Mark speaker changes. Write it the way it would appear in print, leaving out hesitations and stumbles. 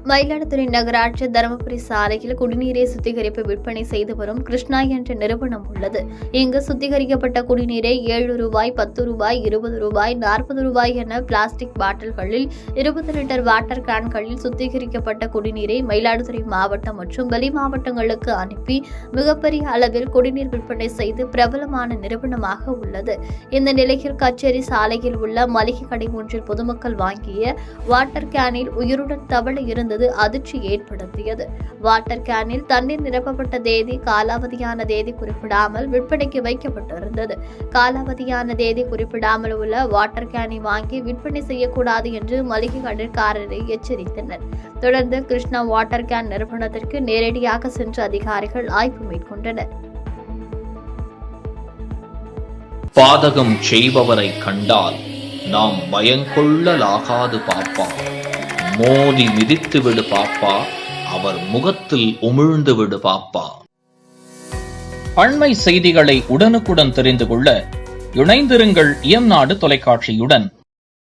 Speaker 1: மயிலாடுதுறை நகராட்சி தருமபுரி சாலையில் குடிநீரை சுத்திகரிப்பு விற்பனை செய்து வரும் கிருஷ்ணா என்ற நிறுவனம் உள்ளது. இங்கு சுத்திகரிக்கப்பட்ட குடிநீரை ரூ. 7, ரூ. 10, ரூ. 20, ரூ. 40 என பிளாஸ்டிக் பாட்டில்களில் 20 லிட்டர் வாட்டர் கேன்களில் சுத்திகரிக்கப்பட்ட குடிநீரை மயிலாடுதுறை மாவட்டம் மற்றும் வெளி மாவட்டங்களுக்கு அனுப்பி மிகப்பெரிய அளவில் குடிநீர் விற்பனை செய்து பிரபலமான நிறுவனமாக உள்ளது. இந்த நிலையில் கச்சேரி சாலையில் உள்ள மளிகை கடை ஒன்றில் பொதுமக்கள் வாங்கிய வாட்டர் கேனில் உயிருடன் தவளை இருந்தது அதிர்ச்சி ஏற்படுத்தியது. வாட்டர் கேனில் தண்ணீர் நிரப்பப்பட்ட தேதி காலாவதியான தேதி குறிப்பிடாமல் விற்பனைக்கு வைக்கப்பட்டிருந்தது. காலாவதியான தேதி குறிப்பிடாமல் உள்ள வாட்டர் கேனை வாங்கி விற்பனை செய்யக்கூடாது என்று மளிகை கடைக்காரரை எச்சரித்தனர். தொடர்ந்து கிருஷ்ணா வாட்டர் கேன் நிறுவனத்திற்கு நேரடியாக சென்ற அதிகாரிகள் ஆய்வு மேற்கொண்டனர்.
Speaker 2: பாதகம் செய்பவரை கண்டால் நாம் பயங்கொள்ளலாகாது பாப்பா. மோதி மிதித்து விடு பாப்பா, அவர் முகத்தில் உமிழ்ந்து விடு பாப்பா. அண்மை செய்திகளை உடனுக்குடன் தெரிந்து கொள்ள இணைந்திருங்கள் இயம்நாடு தொலைக்காட்சியுடன்.